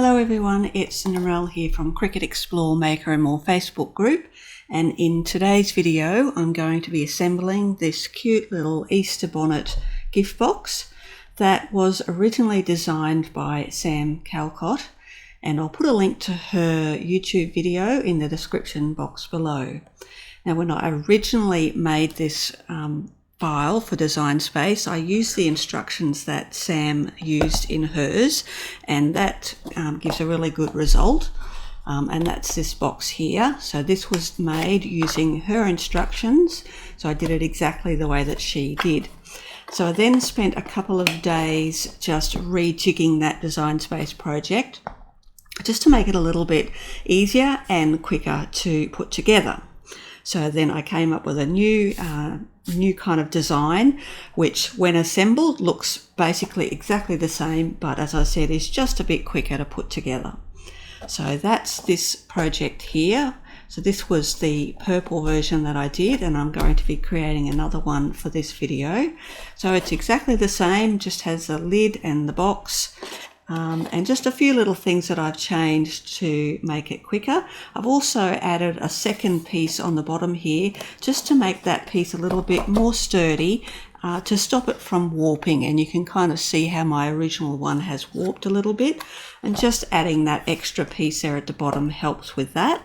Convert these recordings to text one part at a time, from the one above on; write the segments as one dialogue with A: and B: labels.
A: Hello everyone, it's Narelle here from Cricut Explore Maker and More Facebook group, and in today's video I'm going to be assembling this cute little Easter bonnet gift box that was originally designed by Sam Calcott, and I'll put a link to her YouTube video in the description box below. Now, when I originally made this file for Design Space, I used the instructions that Sam used in hers, and that gives a really good result. And that's this box here. So this was made using her instructions, so I did it exactly the way that she did. So I then spent a couple of days just rejigging that Design Space project just to make it a little bit easier and quicker to put together. So then I came up with a new kind of design, which when assembled looks basically exactly the same, but as I said, is just a bit quicker to put together. So that's this project here. So this was the purple version that I did, and I'm going to be creating another one for this video. So it's exactly the same, just has a lid and the box. And just a few little things that I've changed to make it quicker. I've also added a second piece on the bottom here just to make that piece a little bit more sturdy, to stop it from warping, and you can kind of see how my original one has warped a little bit, and just adding that extra piece there at the bottom helps with that.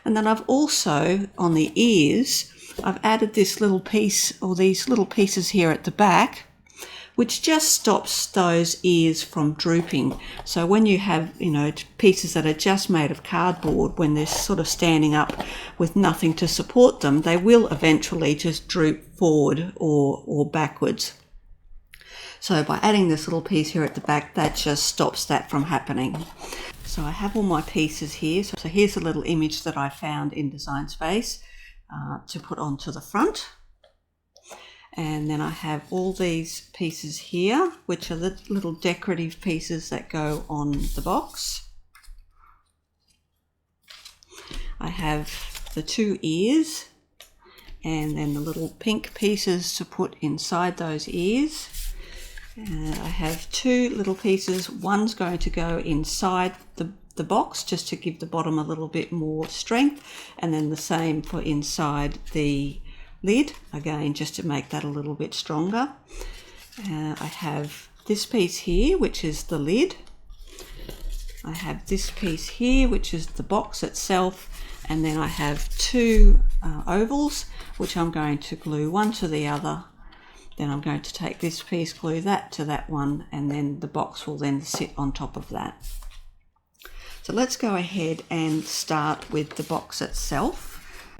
A: And then I've also, on the ears, I've added this little piece, or these little pieces here at the back, which just stops those ears from drooping. So when you have, pieces that are just made of cardboard, when they're sort of standing up with nothing to support them, they will eventually just droop forward or backwards. So by adding this little piece here at the back, that just stops that from happening. So I have all my pieces here. So here's a little image that I found in Design Space to put onto the front. And then I have all these pieces here, which are the little decorative pieces that go on the box. I have the two ears, and then the little pink pieces to put inside those ears. I have two little pieces. One's going to go inside the box just to give the bottom a little bit more strength, and then the same for inside the lid, again just to make that a little bit stronger. I have this piece here, which is the lid. I have this piece here, which is the box itself, and then I have two ovals, which I'm going to glue one to the other. Then I'm going to take this piece, glue that to that one, and then the box will then sit on top of that. So let's go ahead and start with the box itself.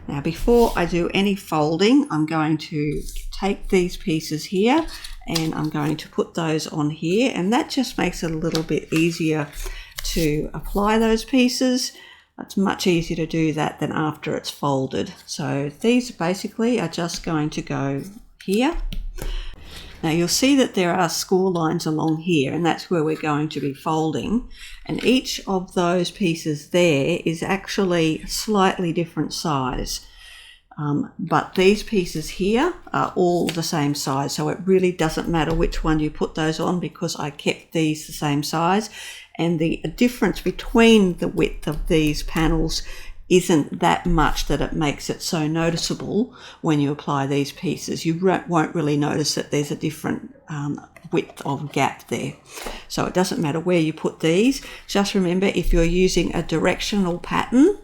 A: Now, before I do any folding, I'm going to take these pieces here and I'm going to put those on here, and that just makes it a little bit easier to apply those pieces. It's much easier to do that than after it's folded. So these basically are just going to go here. Now you'll see that there are score lines along here, and that's where we're going to be folding, and each of those pieces there is actually slightly different size, but these pieces here are all the same size, so it really doesn't matter which one you put those on because I kept these the same size, and the difference between the width of these panels isn't that much that it makes it so noticeable when you apply these pieces. You won't really notice that there's a different width of gap there. So it doesn't matter where you put these. Just remember, if you're using a directional pattern,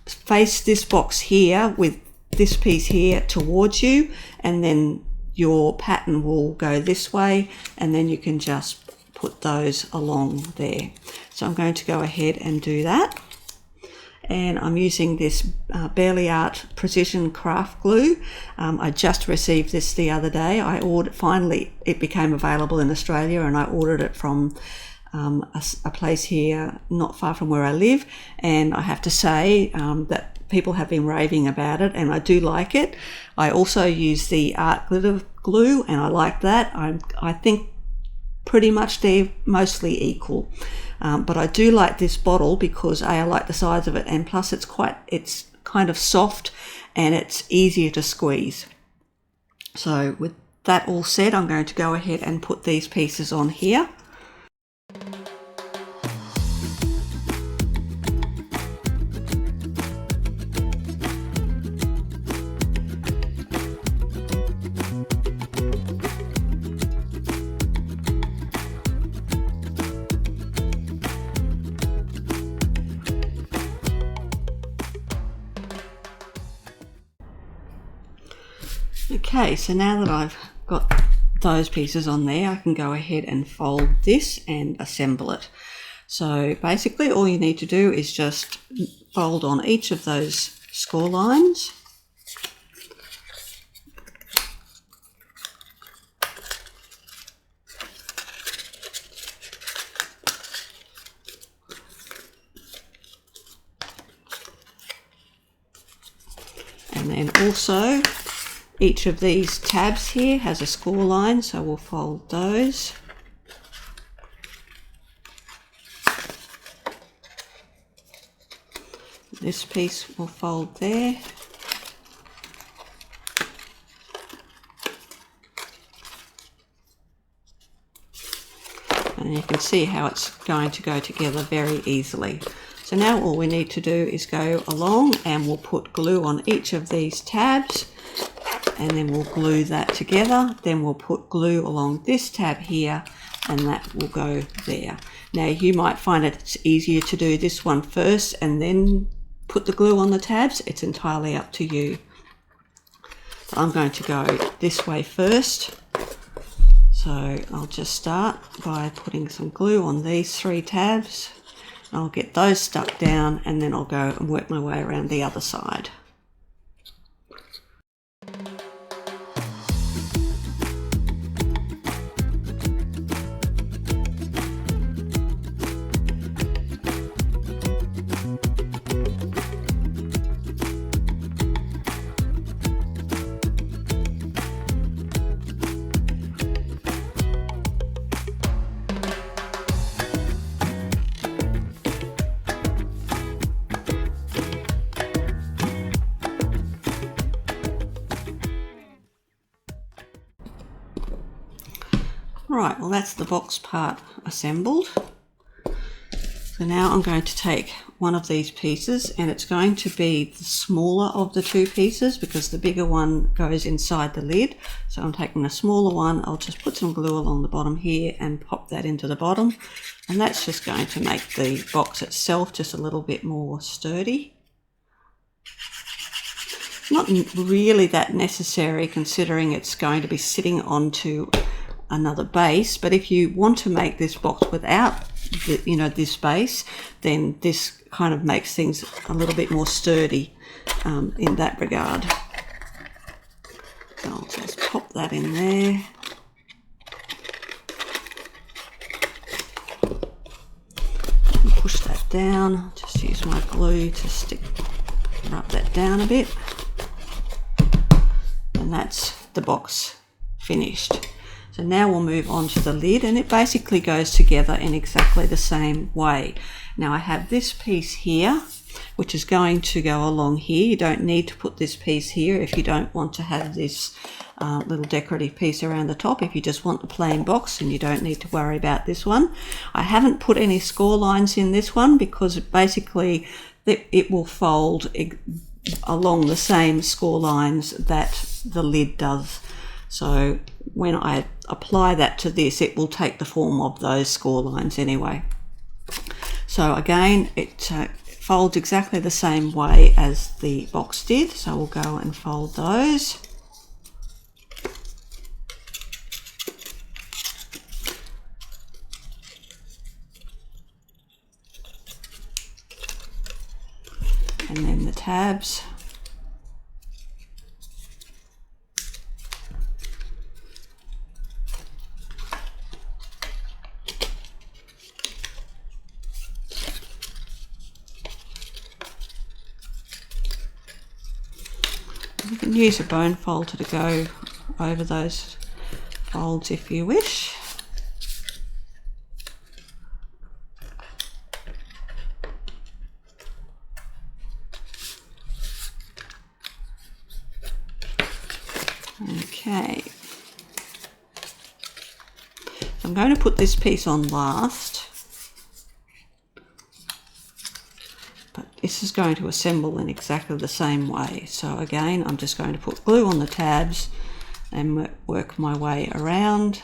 A: face this box here with this piece here towards you, and then your pattern will go this way, and then you can just put those along there. So I'm going to go ahead and do that. And I'm using this Barely Art Precision Craft Glue. I just received this the other day. Finally it became available in Australia, and I ordered it from a place here not far from where I live. And I have to say that people have been raving about it, and I do like it. I also use the Art Glitter Glue, and I like that. I think pretty much they're mostly equal, but I do like this bottle because I like the size of it, and plus it's kind of soft and it's easier to squeeze. So with that all said, I'm going to go ahead and put these pieces on here. Okay, so now that I've got those pieces on there, I can go ahead and fold this and assemble it. So basically all you need to do is just fold on each of those score lines. And then also each of these tabs here has a score line, so we'll fold those. This piece will fold there. And you can see how it's going to go together very easily. So now all we need to do is go along and we'll put glue on each of these tabs, and then we'll glue that together. Then we'll put glue along this tab here, and that will go there. Now you might find it's easier to do this one first and then put the glue on the tabs. It's entirely up to you. I'm going to go this way first. So I'll just start by putting some glue on these 3 tabs. I'll get those stuck down and then I'll go and work my way around the other side. Right, well that's the box part assembled. So now I'm going to take one of these pieces, and it's going to be the smaller of the 2 pieces because the bigger one goes inside the lid. So I'm taking the smaller one. I'll just put some glue along the bottom here and pop that into the bottom, and that's just going to make the box itself just a little bit more sturdy. Not really that necessary considering it's going to be sitting onto another base, but if you want to make this box without this base, then this kind of makes things a little bit more sturdy in that regard. So I'll just pop that in there. And push that down. Just use my glue to rub that down a bit. And that's the box finished. So now we'll move on to the lid, and it basically goes together in exactly the same way. Now I have this piece here, which is going to go along here. You don't need to put this piece here if you don't want to have this little decorative piece around the top. If you just want the plain box, and you don't need to worry about this one. I haven't put any score lines in this one because basically it will fold along the same score lines that the lid does. So when I apply that to this, it will take the form of those score lines anyway. So again, it folds exactly the same way as the box did. So we'll go and fold those. And then the tabs. You can use a bone folder to go over those folds if you wish. Okay. I'm going to put this piece on last. This is going to assemble in exactly the same way. So again, I'm just going to put glue on the tabs and work my way around.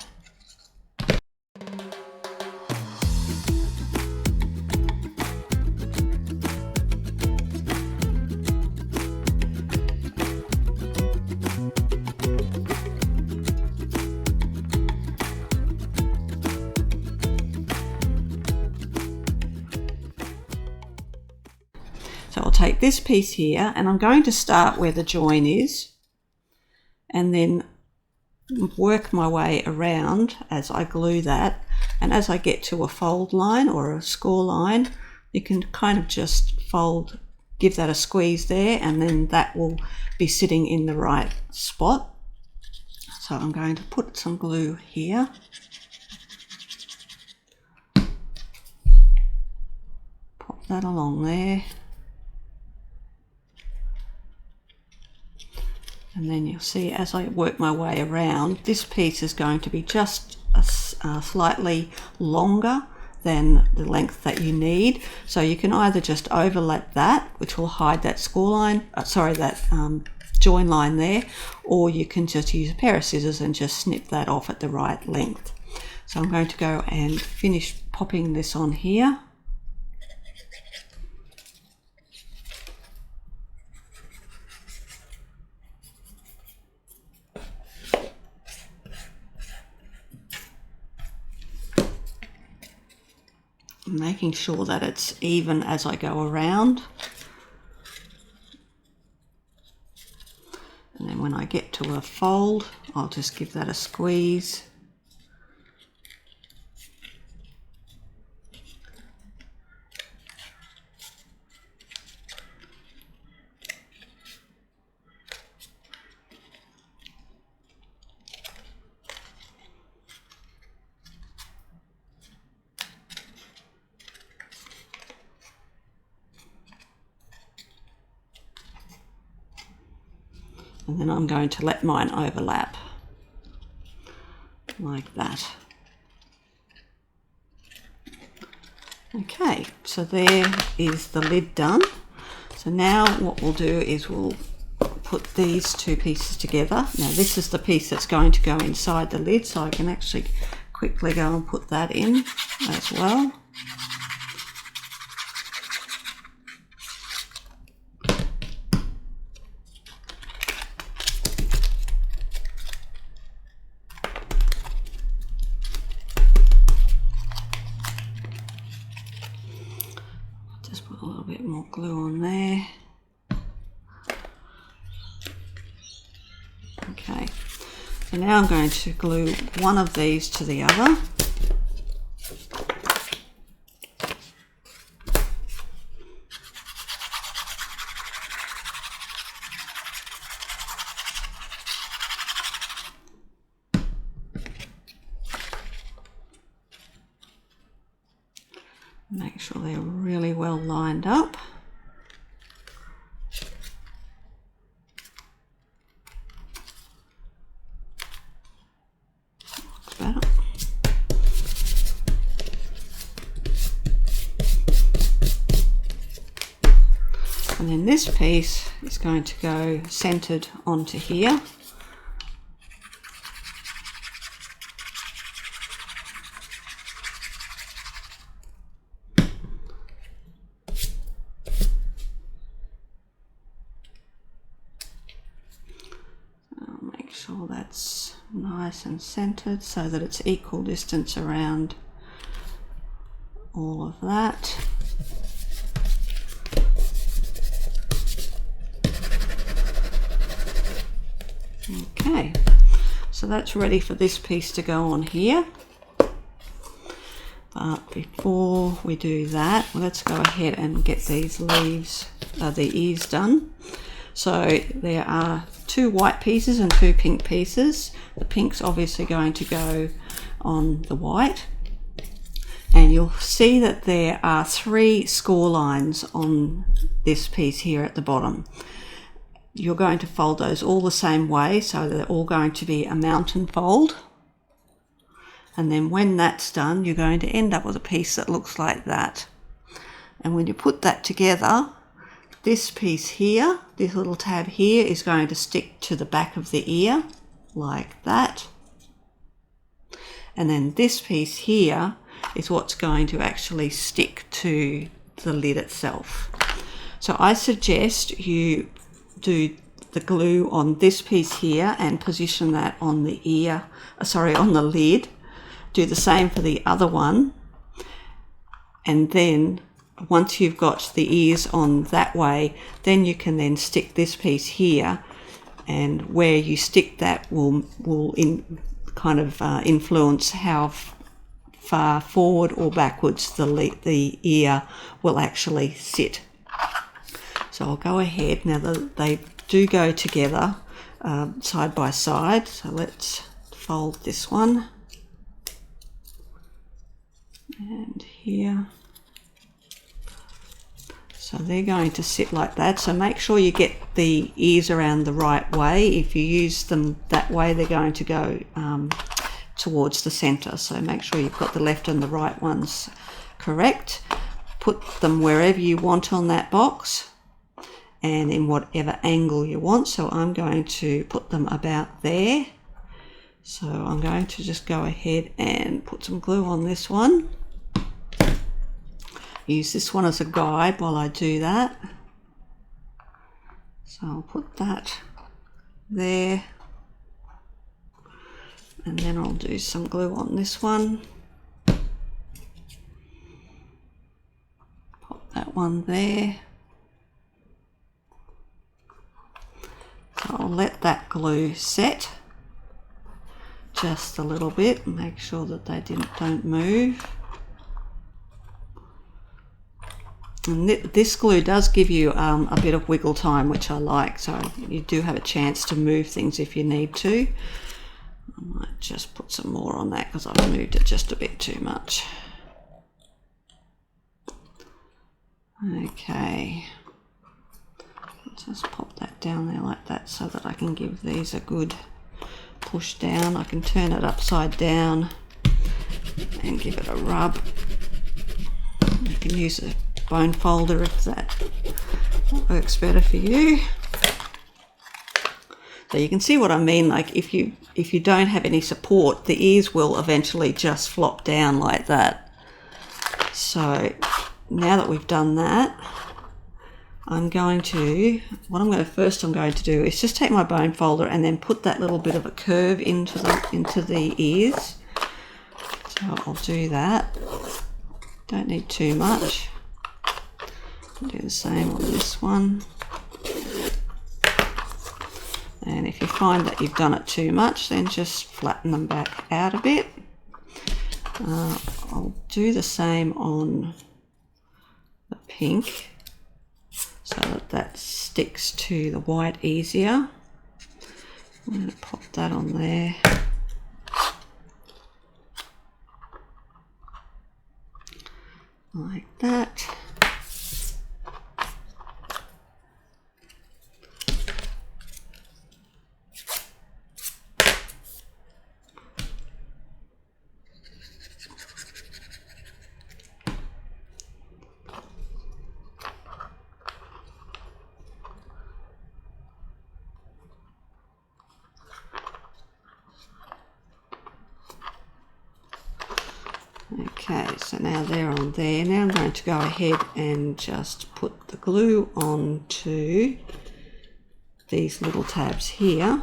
A: So I'll take this piece here and I'm going to start where the join is and then work my way around as I glue that, and as I get to a fold line or a score line, you can kind of just fold, give that a squeeze there, and then that will be sitting in the right spot. So I'm going to put some glue here. Pop that along there. And then you'll see as I work my way around, this piece is going to be just slightly longer than the length that you need. So you can either just overlap that, which will hide that score line, join line there, or you can just use a pair of scissors and just snip that off at the right length. So I'm going to go and finish popping this on here. Making sure that it's even as I go around. And then when I get to a fold, I'll just give that a squeeze. And then I'm going to let mine overlap like that. Okay, so there is the lid done. So now what we'll do is we'll put these two pieces together. Now this is the piece that's going to go inside the lid, so I can actually quickly go and put that in as well. Just put a little bit more glue on there. Okay, so now I'm going to glue one of these to the other. Make sure they're really well lined up. Looks better. And then this piece is going to go centered onto here. Make sure that's nice and centered so that it's equal distance around all of that. Okay, so that's ready for this piece to go on here. But before we do that, let's go ahead and get these leaves, the ears done. So there are 2 white pieces and 2 pink pieces. The pink's obviously going to go on the white. And you'll see that there are 3 score lines on this piece here at the bottom. You're going to fold those all the same way, so they're all going to be a mountain fold. And then when that's done, you're going to end up with a piece that looks like that. And when you put that together, this piece here, this little tab here, is going to stick to the back of the ear, like that. And then this piece here is what's going to actually stick to the lid itself. So I suggest you do the glue on this piece here and position that on the ear, on the lid. Do the same for the other one, and then once you've got the ears on that way, then you can then stick this piece here, and where you stick that will influence how far forward or backwards the ear will actually sit. So I'll go ahead, now they do go together side by side, so let's fold this one and here. So they're going to sit like that, so make sure you get the ears around the right way. If you use them that way, they're going to go towards the center, so make sure you've got the left and the right ones correct. Put them wherever you want on that box and in whatever angle you want. So I'm going to put them about there. So I'm going to just go ahead and put some glue on this one. Use this one as a guide while I do that. So I'll put that there, and then I'll do some glue on this one. Pop that one there. So I'll let that glue set just a little bit and make sure that they don't move. And this glue does give you a bit of wiggle time, which I like, so you do have a chance to move things if you need to. I might just put some more on that because I've moved it just a bit too much. Okay, just pop that down there like that so that I can give these a good push down. I can turn it upside down and give it a rub. You can use a bone folder if that works better for you. So you can see what I mean, like if you don't have any support, the ears will eventually just flop down like that. So now that we've done that, what I'm going to do is just take my bone folder and then put that little bit of a curve into the ears. So I'll do that. Don't need too much. I'll do the same on this one. And if you find that you've done it too much, then just flatten them back out a bit. I'll do the same on the pink so that sticks to the white easier. I'm going to pop that on there. Like that. Okay, so now they're on there. Now I'm going to go ahead and just put the glue onto these little tabs here.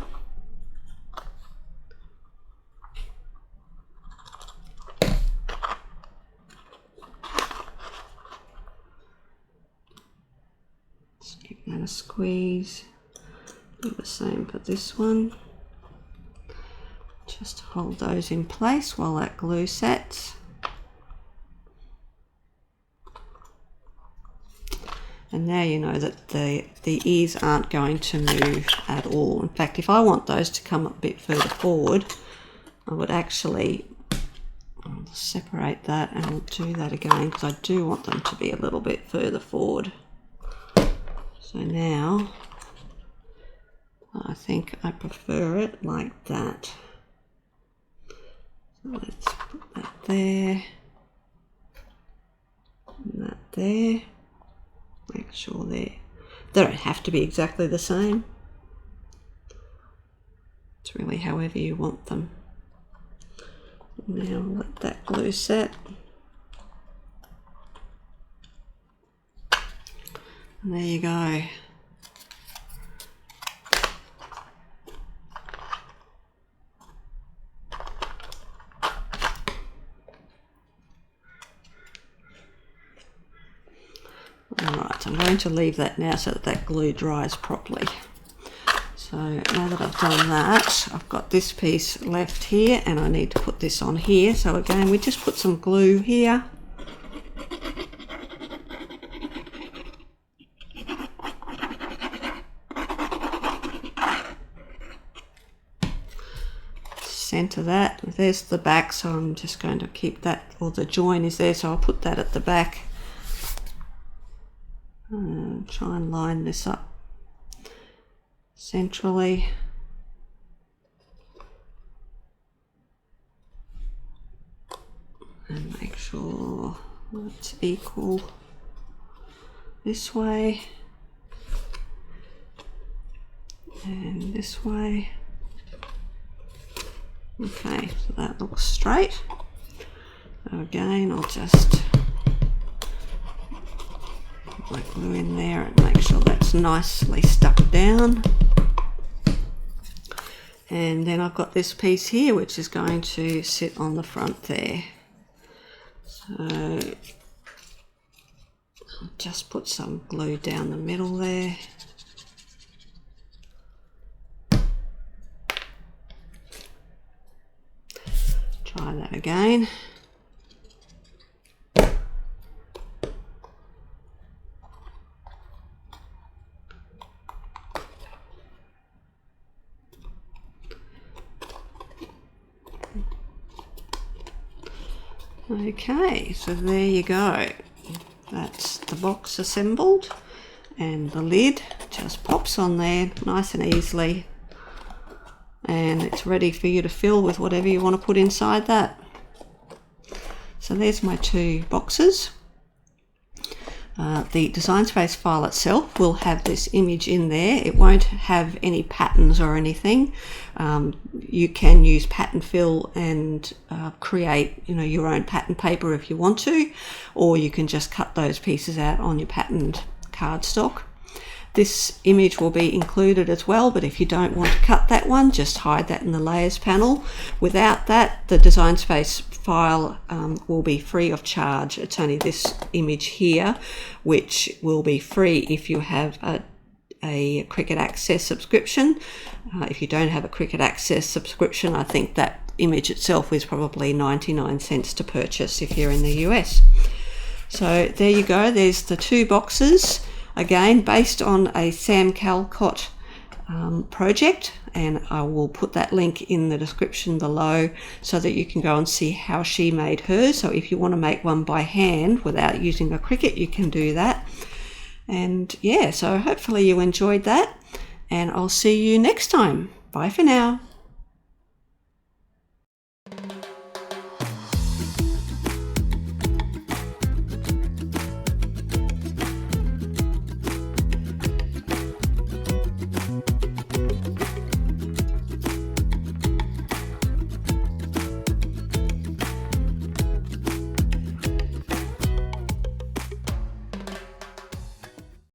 A: Just give that a squeeze. Do the same for this one. Just hold those in place while that glue sets. And now you know that the ears aren't going to move at all. In fact, if I want those to come a bit further forward, I would actually separate that and I'll do that again because I do want them to be a little bit further forward. So now I think I prefer it like that. So let's put that there and that there. Make sure they don't have to be exactly the same. It's really however you want them. Now let that glue set. And there you go. Right, I'm going to leave that now so that that glue dries properly. So now that I've done that, I've got this piece left here and I need to put this on here. So again, we just put some glue here. Center that. There's the back, so I'm just going to keep that, or the join is there, so I'll put that at the back. Try and line this up centrally. And make sure it's equal this way and this way. Okay, so that looks straight. So again, I'll just put my glue in there and make sure that's nicely stuck down. And then I've got this piece here which is going to sit on the front there. So I'll just put some glue down the middle there. Try that again. Okay, so there you go. That's the box assembled, and the lid just pops on there nice and easily, and it's ready for you to fill with whatever you want to put inside that. So there's my two boxes. The Design Space file itself will have this image in there. It won't have any patterns or anything. You can use pattern fill and create, your own pattern paper if you want to, or you can just cut those pieces out on your patterned cardstock. This image will be included as well, but if you don't want to cut that one, just hide that in the layers panel. Without that, the Design Space file will be free of charge. It's only this image here which will be free if you have a Cricut Access subscription. If you don't have a Cricut Access subscription, I think that image itself is probably 99 cents to purchase if you're in the US. So there you go, there's the two boxes. Again, based on a Sam Calcott project, and I will put that link in the description below so that you can go and see how she made hers. So if you want to make one by hand without using a Cricut, you can do that. And yeah, so hopefully you enjoyed that, and I'll see you next time. Bye for now.